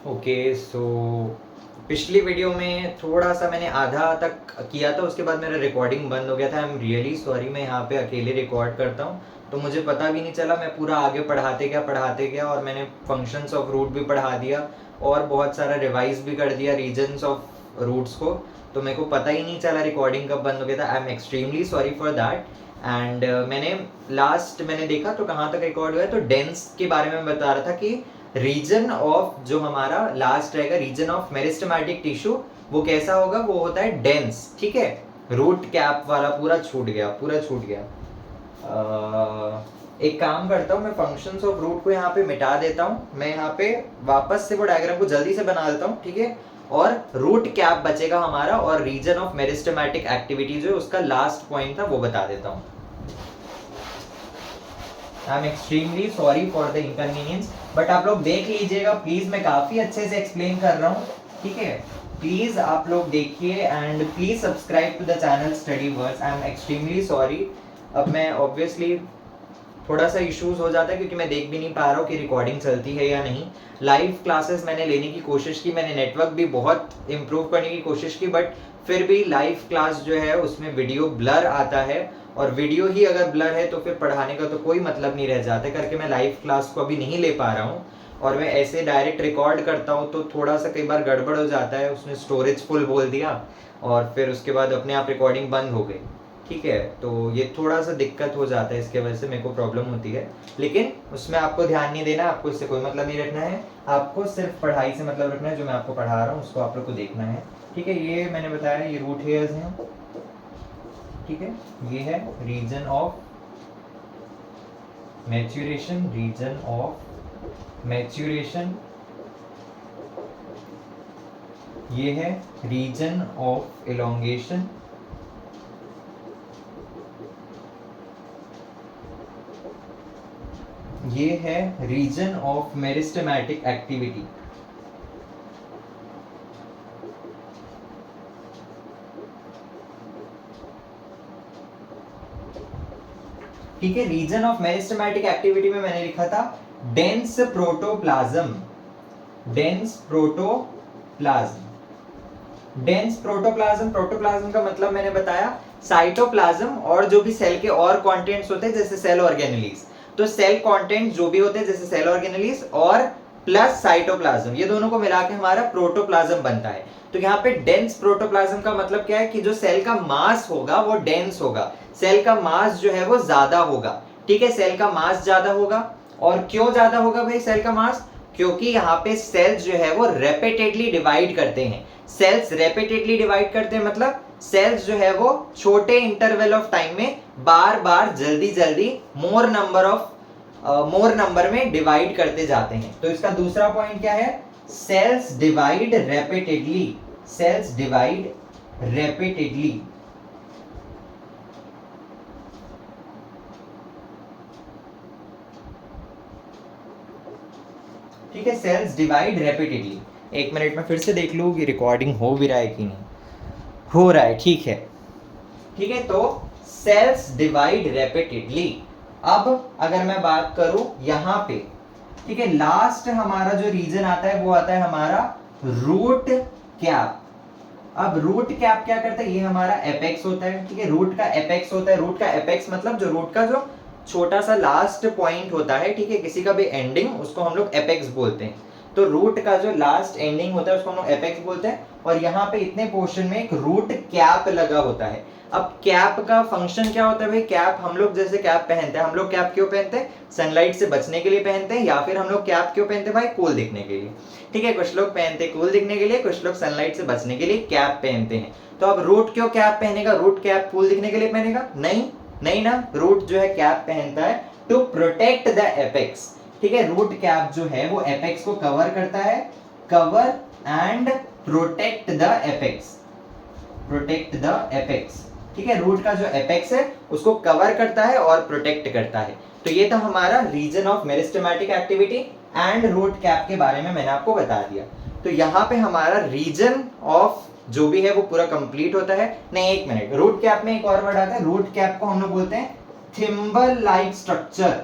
Okay so पिछली video में थोड़ा सा मैंने आधा तक किया था, उसके बाद मेरा रिकॉर्डिंग बंद हो गया था। I am really sorry. मैं यहाँ पे अकेले रिकॉर्ड करता हूँ तो मुझे पता भी नहीं चला, मैं पूरा आगे पढ़ाते गया और मैंने फंक्शंस ऑफ रूट भी पढ़ा दिया और बहुत सारा रिवाइज भी कर दिया रीजन्स ऑफ रूट्स को, तो मेरे को पता ही नहीं चला रिकॉर्डिंग कब बंद हो गया था। आई am extremely sorry for that. And मैंने देखा तो कहाँ तक रिकॉर्ड हुआ है, तो डेंस के बारे में बता रहा था कि रीजन ऑफ जो हमारा लास्ट रहेगा, रीजन ऑफ मेरिस्टेमेटिक टिश्यू, वो कैसा होगा, वो होता है डेंस। ठीक है, रूट कैप वाला पूरा छूट गया। एक काम करता हूँ, मैं फंक्शंस ऑफ रूट को यहाँ पे मिटा देता हूँ। मैं यहाँ पे वापस से वो डायग्राम को जल्दी से बना देता हूँ, ठीक है। और रूट कैप बचेगा हमारा और रीजन ऑफ मेरिस्टेमेटिक एक्टिविटी जो उसका लास्ट पॉइंट था वो बता देता हूँ। आई am extremely sorry for the inconvenience, but आप लोग देख लीजिएगा प्लीज, मैं काफी अच्छे से एक्सप्लेन कर रहा हूँ, ठीक है। प्लीज आप लोग देखिए and please subscribe to the channel study words. I am extremely sorry. अब मैं ऑब्वियसली थोड़ा सा इश्यूज हो जाता है क्योंकि मैं देख भी नहीं पा रहा हूँ कि रिकॉर्डिंग चलती है या नहीं। लाइव क्लासेस मैंने लेने की कोशिश की, मैंने नेटवर्क भी बहुत इम्प्रूव करने की कोशिश की, बट फिर भी लाइव क्लास जो है उसमें वीडियो ब्लर आता है, और वीडियो ही अगर ब्लर है तो फिर पढ़ाने का तो कोई मतलब नहीं रह जाता, करके मैं लाइव क्लास को अभी नहीं ले पा रहा हूँ। और मैं ऐसे डायरेक्ट रिकॉर्ड करता हूँ तो थोड़ा सा कई बार गड़बड़ हो जाता है, उसने स्टोरेज फुल बोल दिया और फिर उसके बाद अपने आप रिकॉर्डिंग बंद हो गई, ठीक है। तो ये थोड़ा सा दिक्कत हो जाता है, इसके वजह से मेरे को प्रॉब्लम होती है, लेकिन उसमें आपको ध्यान नहीं देना, आपको इससे कोई मतलब नहीं रखना है, आपको सिर्फ पढ़ाई से मतलब रखना है। जो मैं आपको पढ़ा रहा हूँ उसको आप लोग को देखना है, ठीक है। ये मैंने बताया ये रूट हेयर्स हैं, ठीक है। ये है region of maturation, region of maturation. ये है रीजन ऑफ इलोंगेशन, ये है रीजन ऑफ मेरिस्टेमेटिक एक्टिविटी। ठीक है, रीजन ऑफ मेरिस्टेमेटिक एक्टिविटी में मैंने लिखा था dense protoplasm, dense protoplasm, dense protoplasm. Protoplasm का मतलब मैंने बताया साइटोप्लाज्म और जो भी सेल के और कंटेंट्स होते हैं जैसे सेल ऑर्गेनेलीज, तो सेल कंटेंट जो भी होते हैं जैसे सेल ऑर्गेनेलीज और प्लस साइटोप्लाज्म, ये दोनों को मिला के हमारा प्रोटोप्लाज्म बनता है। तो यहाँ पे डेंस प्रोटोप्लाज्म का मतलब क्या है कि जो सेल का मास होगा वो डेंस होगा, सेल का मास जो है वो ज्यादा होगा, ठीक है। सेल का मास ज्यादा होगा, और क्यों ज्यादा होगा भाई सेल का मास, क्योंकि यहाँ पे सेल्स जो है वो रेपिटेडली डिवाइड करते हैं। सेल्स रेपिटेडली डिवाइड करते हैं मतलब सेल्स जो है वो छोटे इंटरवल ऑफ टाइम में बार बार जल्दी जल्दी मोर नंबर में डिवाइड करते जाते हैं। तो इसका दूसरा पॉइंट क्या है, cells divide repeatedly, cells divide repeatedly, ठीक है। Cells divide repeatedly. एक मिनट में फिर से देख लूं कि रिकॉर्डिंग हो भी रहा है कि नहीं, हो रहा है, ठीक है, ठीक है। तो सेल्स डिवाइड रेपिटेडली। अब अगर मैं बात करूं यहां पे, ठीक है, लास्ट हमारा जो रीजन आता है वो आता है हमारा रूट कैप। अब रूट कैप क्या करता है, ये हमारा एपेक्स होता है, ठीक है। रूट का एपेक्स होता है, रूट का एपेक्स मतलब जो रूट का जो छोटा सा लास्ट पॉइंट होता है, ठीक है, किसी का भी एंडिंग, उसको हम लोग एपेक्स बोलते हैं। तो रूट का जो लास्ट एंडिंग होता है उसको हम लोग एपेक्स बोलते हैं, और यहाँ पे इतने पोर्शन में एक रूट कैप लगा होता है। अब कैप का फंक्शन क्या होता है भाई, कैप हम लोग जैसे कैप पहनते हैं, हम लोग कैप क्यों पहनते हैं, सनलाइट से बचने के लिए पहनते हैं, या फिर हम लोग कैप क्यों पहनते हैं भाई, कूल दिखने के लिए, ठीक है। कुछ लोग पहनते हैं कूल दिखने के लिए, कुछ लोग सनलाइट से बचने के लिए कैप पहनते हैं। तो अब रूट क्यों कैप पहनेगा, रूट कैप कूल दिखने के लिए पहनेगा, नहीं नहीं ना, रूट जो है कैप पहनता है टू प्रोटेक्ट द एपेक्स, ठीक है। रूट कैप जो है वो एपेक्स को कवर करता है, cover and protect the apex, protect the apex, ठीक है। रूट का जो एपेक्स है उसको कवर करता है और प्रोटेक्ट करता है। तो ये था हमारा region of meristematic activity and root cap के बारे में मैंने आपको बता दिया। तो यहाँ पे हमारा रीजन ऑफ जो भी है वो पूरा कंप्लीट होता है। नहीं एक मिनट, रूट कैप में एक और वर्ड आता है, रूट कैप को हम लोग बोलते हैं thimble like structure,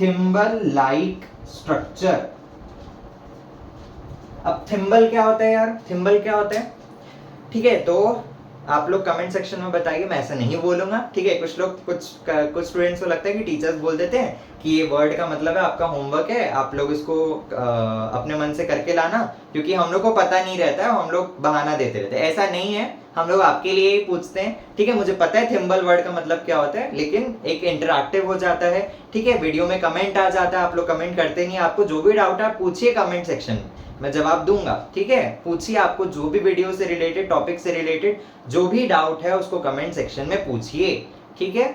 thimble like structure, अब थिम्बल क्या होता है यार, थिम्बल क्या होता है? ठीक है, तो आप लोग कमेंट सेक्शन में बताइए, मैं ऐसा नहीं बोलूंगा, ठीक है। कुछ लोग कुछ स्टूडेंट्स को लगता है कि टीचर्स बोल देते हैं कि ये वर्ड का मतलब है आपका होमवर्क है, आप लोग इसको अपने मन से करके लाना, क्योंकि हम लोग को पता नहीं रहता है, हम लोग बहाना देते रहते हैं। ऐसा नहीं है, हम लोग आपके लिए ही पूछते हैं, ठीक है। मुझे पता है थिम्बल वर्ड का मतलब क्या होता है, लेकिन एक इंटरैक्टिव हो जाता है, ठीक है। वीडियो में कमेंट आ जाता है, आप लोग कमेंट करते नहीं, आपको जो भी डाउट है पूछिए कमेंट सेक्शन में, मैं जवाब दूंगा, ठीक है। पूछिए, आपको जो भी वीडियो से रिलेटेड, टॉपिक से रिलेटेड जो भी डाउट है उसको कमेंट सेक्शन में पूछिए, ठीक है।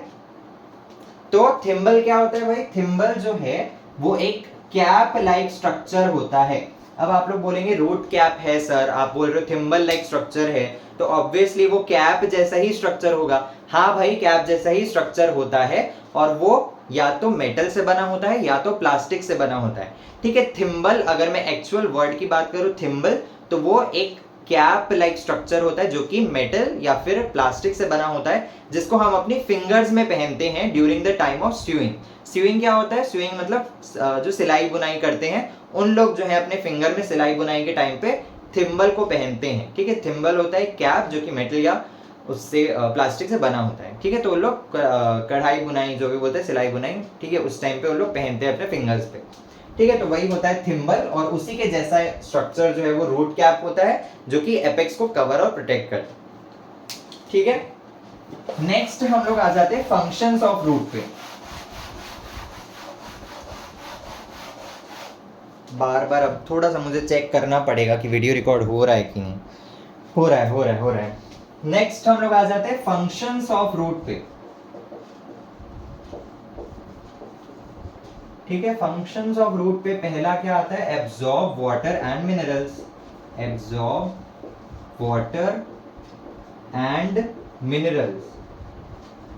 तो थिम्बल क्या होता है भाई? थिम्बल जो है वो एक कैप लाइक स्ट्रक्चर होता है। अब आप लोग बोलेंगे रूट कैप है सर, आप बोल रहे हो थिम्बल लाइक स्ट्रक्चर है, तो ऑब्वियसली वो कैप जैसा ही स्ट्रक्चर होगा। हाँ भाई, कैप जैसा ही स्ट्रक्चर होता है, और वो या तो मेटल से बना होता है या तो प्लास्टिक से बना होता है, ठीक है। थिम्बल, अगर मैं एक्चुअल वर्ड की बात करूं थिम्बल, तो वो एक कैप लाइक स्ट्रक्चर होता है जो कि मेटल या फिर प्लास्टिक से बना होता है, जिसको हम अपनी फिंगर्स में पहनते हैं during the time of sewing. Sewing क्या होता है? स्यूइंग मतलब जो सिलाई बुनाई करते हैं, उन लोग जो है अपने फिंगर में सिलाई बुनाई के टाइम पे थिम्बल को पहनते हैं, ठीक है। थिम्बल होता है कैप जो कि मेटल या उससे प्लास्टिक से बना होता है, ठीक है। तो वो लोग कढ़ाई बुनाई जो भी बोलते हैं, सिलाई बुनाई, ठीक है, उस टाइम पे वो लोग पहनते हैं अपने फिंगर्स पे, ठीक है। तो वही होता है थिम्बल, और उसी के जैसा स्ट्रक्चर जो है वो रूट कैप होता है, जो कि एपेक्स को कवर और प्रोटेक्ट करता है, ठीक है। नेक्स्ट हम लोग आ जाते हैं फंक्शंस ऑफ रूट पे। बार बार अब थोड़ा सा मुझे चेक करना पड़ेगा कि वीडियो रिकॉर्ड हो रहा है कि नहीं। हो रहा है, हो रहा है, हो रहा है। नेक्स्ट हम लोग आ जाते हैं फंक्शंस ऑफ रूट पे, ठीक है। फंक्शंस ऑफ रूट पे पहला क्या आता है? Absorb water and minerals. Absorb water and minerals,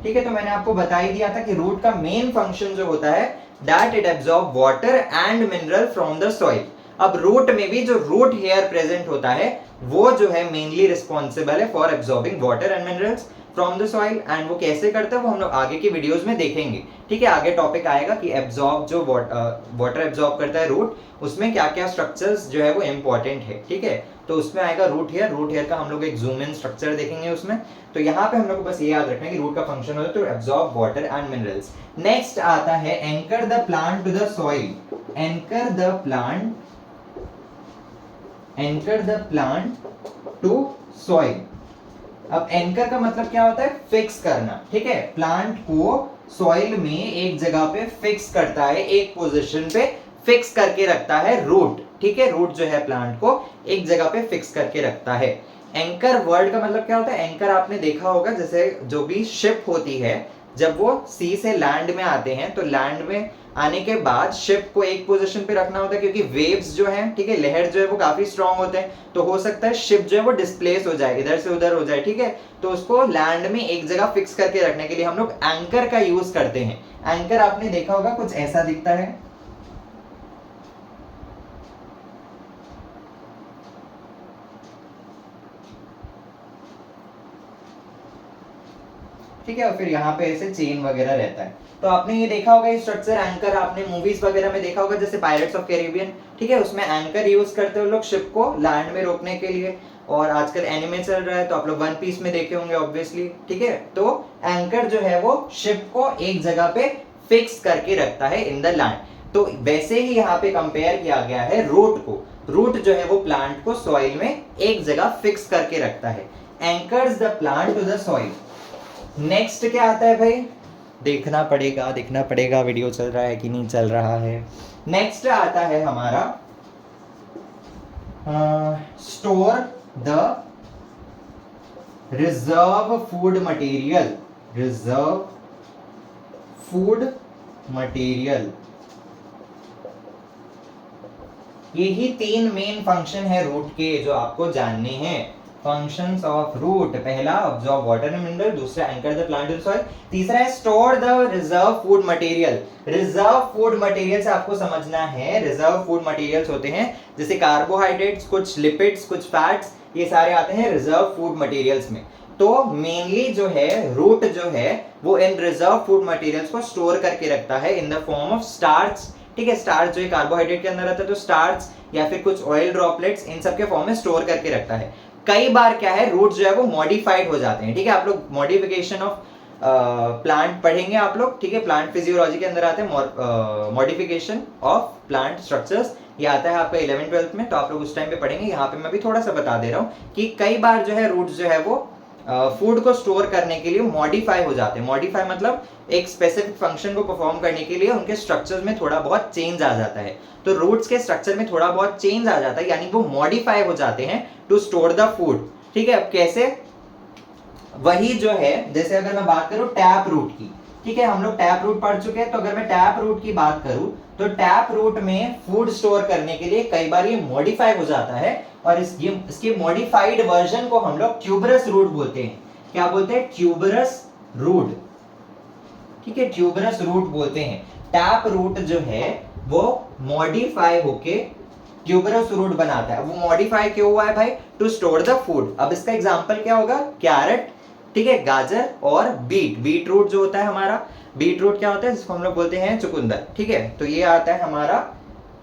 ठीक है। तो मैंने आपको बता ही दिया था कि रूट का मेन फंक्शन जो होता है, that it absorb water and mineral from the soil. अब रूट में भी जो रूट हेयर प्रेजेंट होता है, वो जो है मेनली रिस्पॉन्सिबल है for absorbing water and minerals from the soil. And वो कैसे करता है वो हम लोग आगे की वीडियोस में देखेंगे, ठीक है। आगे टॉपिक आएगा कि एब्जॉर्ब, जो वाटर एब्जॉर्ब करता है रूट, उसमें क्या क्या स्ट्रक्चर्स जो है वो इंपॉर्टेंट है, ठीक है। तो उसमें आएगा रूट हेयर, रूट हेयर का हम लोग एक जूम इन स्ट्रक्चर देखेंगे उसमें। तो यहाँ पे हम लोग को बस ये याद रखना है कि रूट का फंक्शन होता है तो absorb water and minerals. Next आता है anchor the plant to the soil. Anchor the plant, anchor the plant to soil. अब एंकर का मतलब क्या होता है? फिक्स करना, ठीक है। प्लांट को सॉइल में एक जगह पे फिक्स करता है, एक पोजीशन पे फिक्स करके रखता है रूट, ठीक है। रूट जो है प्लांट को एक जगह पे फिक्स करके रखता है। एंकर वर्ड का मतलब क्या होता है? एंकर आपने देखा होगा, जैसे जो भी शिप होती है, जब वो सी से लैंड में आते हैं, तो लैंड में आने के बाद शिप को एक पोजीशन पे रखना होता है, क्योंकि वेव्स जो हैं, ठीक है, लहर जो है वो काफी स्ट्रांग होते हैं, तो हो सकता है शिप जो है वो डिस्प्लेस हो जाए, इधर से उधर हो जाए, ठीक है। तो उसको लैंड में एक जगह फिक्स करके रखने के लिए हम लोग एंकर का यूज करते हैं। एंकर आपने देखा होगा, कुछ ऐसा दिखता है, ठीक है। और फिर यहाँ पे ऐसे चेन वगैरह रहता है। तो आपने ये देखा होगा ये स्ट्रक्चर एंकर, आपने मूवीज वगैरह में देखा होगा, जैसे पायरेट्स ऑफ कैरिबियन, ठीक है, उसमें एंकर यूज करते हैं लोग शिप को लैंड में रोकने के लिए। और आजकल एनिमे चल रहा है, तो आप लोग वन पीस में देखे होंगे ऑब्वियसली, ठीक है। तो एंकर जो है वो शिप को एक जगह पे फिक्स करके रखता है इन द लैंड। तो वैसे ही यहाँ पे कंपेयर किया गया है रूट को। रूट जो है वो प्लांट को सॉइल में एक जगह फिक्स करके रखता है, anchors the plant to the soil. Next क्या आता है भाई? देखना पड़ेगा वीडियो चल रहा है कि नहीं चल रहा है। नेक्स्ट आता है हमारा store the reserve food material. Reserve food material, यही तीन मेन फंक्शन है रूट के जो आपको जानने हैं। फंक्शंस ऑफ रूट, पहला ऑब्जॉर्ब वाटर एंड मिनरल, दूसरा anchor the plant in soil, तीसरा है store the reserve food material. Reserve food material से आपको समझना है, रिजर्व फूड मटेरियल्स होते हैं जैसे कार्बोहाइड्रेट्स, कुछ लिपिड्स, कुछ फैट्स, ये सारे आते हैं रिजर्व फूड मटेरियल्स में। तो मेनली जो है रूट जो है वो इन रिजर्व फूड मटेरियल्स को स्टोर करके रखता है in the form of starch, ठीक है, स्टार्च जो है कार्बोहाइड्रेट के अंदर रहता है, तो स्टार्च या फिर कुछ ऑयल ड्रॉपलेट्स इन सब के फॉर्म में स्टोर करके रखता है। कई बार क्या है, रूट जो है वो मॉडिफाइड हो जाते हैं। ठीक है, आप लोग मॉडिफिकेशन ऑफ प्लांट पढ़ेंगे आप लोग। ठीक है, प्लांट फिजियोलॉजी के अंदर आते हैं मॉडिफिकेशन ऑफ प्लांट स्ट्रक्चर्स, ये आता है आपका 11th-12th में, तो आप लोग उस टाइम पे पढ़ेंगे। यहाँ पे मैं भी थोड़ा सा बता दे रहा हूँ कि कई बार जो है रूट्स जो है वो फूड को स्टोर करने के लिए मॉडिफाई हो जाते हैं। मॉडिफाई मतलब एक स्पेसिफिक फंक्शन को परफॉर्म करने के लिए उनके स्ट्रक्चर्स में थोड़ा बहुत चेंज आ जाता है। तो रूट्स के स्ट्रक्चर में थोड़ा बहुत चेंज आ जाता है, यानी वो मॉडिफाई हो जाते हैं टू स्टोर द फूड। ठीक है, अब कैसे, वही जो है, जैसे अगर मैं बात करूं टैप रूट की, ठीक है, हम लोग टैप रूट पढ़ चुके हैं, तो अगर मैं टैप रूट की बात करूं तो टैप रूट में फूड स्टोर करने के लिए कई बार ये मॉडिफाई हो जाता है, और इसके मॉडिफाइड वर्जन को हम लोग ट्यूबरस रूट बोलते हैं। क्या बोलते हैं? Tuberous root. ठीक है, ट्यूबरस रूट बोलते हैं। टैप रूट जो है वो मॉडिफाई होके ट्यूबरस रूट बनाता है। वो मॉडिफाई क्यों हुआ है भाई? To store the food. अब इसका एग्जांपल क्या होगा? कैरेट, ठीक है, गाजर और बीट। बीट रूट जो होता है हमारा, बीट रूट क्या होता है? जिसको हम लोग बोलते हैं चुकंदर। ठीक है, तो ये आता है हमारा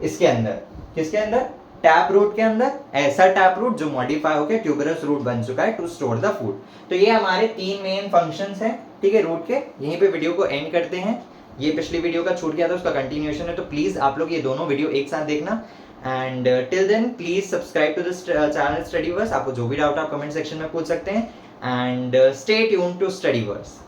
इसके अंदर, किसके अंदर? टैप रूट के अंदर। ऐसा टैप रूट जो मॉडिफाई होकर ट्यूबरस रूट बन चुका है टू स्टोर द फूड। तो ये हमारे 3 मेन फंक्शंस हैं, ठीक है, रूट के। यहीं पे वीडियो को एंड करते हैं। ये पिछली वीडियो का छूट गया था, उसका कंटिन्यूएशन है, तो प्लीज आप लोग ये दोनों वीडियो एक साथ देखना। And till then please subscribe to this channel Studyverse. आपको जो भी डाउट आप कमेंट सेक्शन में पूछ सकते हैं, एंड स्टे ट्यून्ड टू स्टडीवर्स।